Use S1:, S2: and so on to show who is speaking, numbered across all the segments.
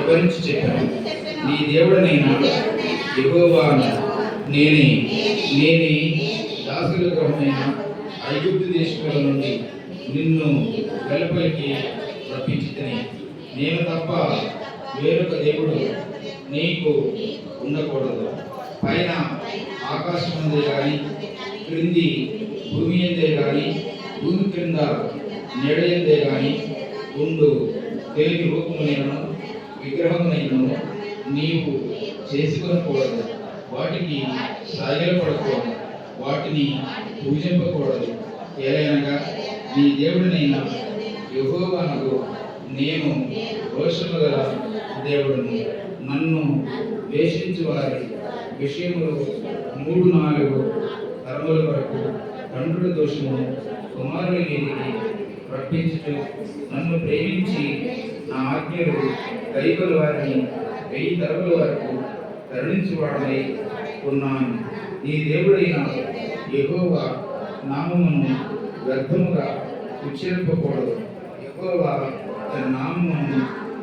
S1: వివరించి చెప్పాను. నీ దేవుడనైనా యెహోవాను నేనే దాసుల గృహమైన ఐగుప్తు దేశముల నుండి నిన్ను వెలుపలికి రప్పించితిని. నేను తప్ప వేరొక దేవుడు నీకు ఉండకూడదు. పైన ఆకాశం అందే కానీ, క్రింది భూమి అందే కానీ, భూమి క్రింద నెడయందే కానీ ఉండు దేని రూపమునైనను విగ్రహమునైనను నీవు చేసుకొనకూడదు. వాటికి సాగిలపడకూడదు, వాటిని పూజింపకూడదు. ఏలైనగా నీ దేవుడినైన యెహోవానకు నేను రోషము గల దేవుడును. నన్ను ద్వేషించు వారి విషయములు 3-4 తరముల వరకు తండ్రుల దోషము కుమారుల మీదికి రప్పించుచు, నన్ను ప్రేమించి నా ఆజ్ఞలు కైకొల వారిని 1000 తరముల వరకు కరుణించువాడై ఉన్నాను. నీ దేవుడైన యెహోవా నామమును వ్యర్థముగా ఉచ్చరింపకూడదు. యెహోవా తన నామమును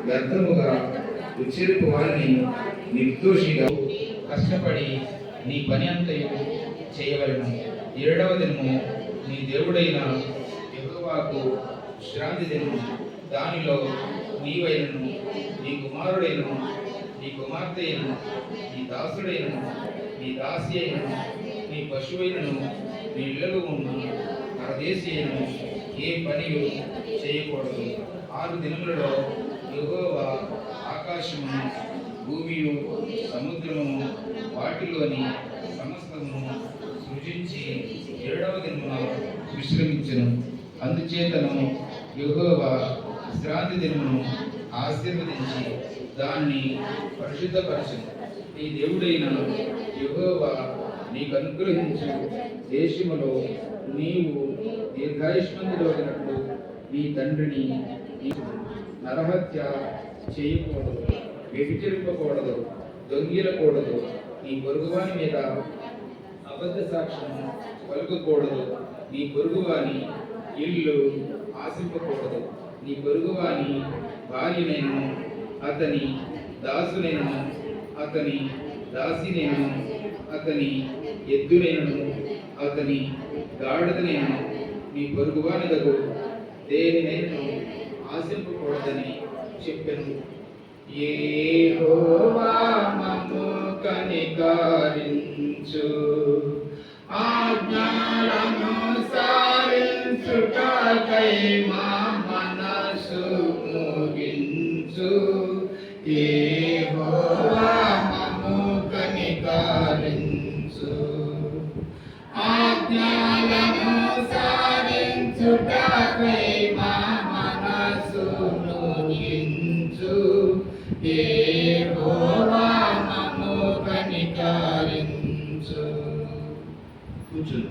S1: వ్యర్థముగా ఉచ్చరింపు వారిని నిర్దోషిగా కష్టపడి నీ పని అంతయు చేయవలెను. 7వ దినము నీ దేవుడైన యెహోవాకు విశ్రాంతి దినము. దానిలో నీవైనను, నీ కుమారుడైనను, నీ కుమార్తె అయినను, నీ దాసుడైనను, నీ దాసి అయినను, నీ పశువైనను, నీ ఇళ్ళలో ఉన్న పరదేశి అయినను ఏ పనియు చేయకూడదు. 6 దినములలో యెహోవా ఆకాశమును, భూమియు, సముద్రమును, వాటిలోని సమస్తమును సృజించి 7వ దినమున విశ్రమించెను. అందుచేతను యెహోవా విశ్రాంతి దినమును ఆశీర్వదించి దాన్ని పరిశుద్ధపరచెను. నీ దేవుడైన యెహోవా నీకు అనుగ్రహించు దేశములో నీవు దీర్ఘాయుష్మంతుడగినట్లు నీ తండ్రిని నరహత్య చేయకూడదు, వ్యభిచరింపకూడదు, దొంగిలకూడదు, నీ పొరుగువాని మీద అబద్ధ సాక్ష్యము పలుకకూడదు, నీ పొరుగువాని ఇల్లు ఆశింపకూడదు, నీ పొరుగువాని భార్యనైనను, అతని దాసునైనను, అతని దాసినైనను, అతని ఎద్దునైనను, అతని గాడిదనైనను, నీ పొరుగువానిదగు దేనినైనను ఆశింపకూడదని చెప్పెను. యెహోవా మమ్ము కనికరించు, ఆజ్ఞలను సారించుటకై మా మనసు ముగించు. యెహోవా మమ్ము కనికరించు, ఆజ్ఞలను సారించుటకై మా మనసు ముగించు. యెహోవా మమ్ము కనికరించు. కూర్చుంది.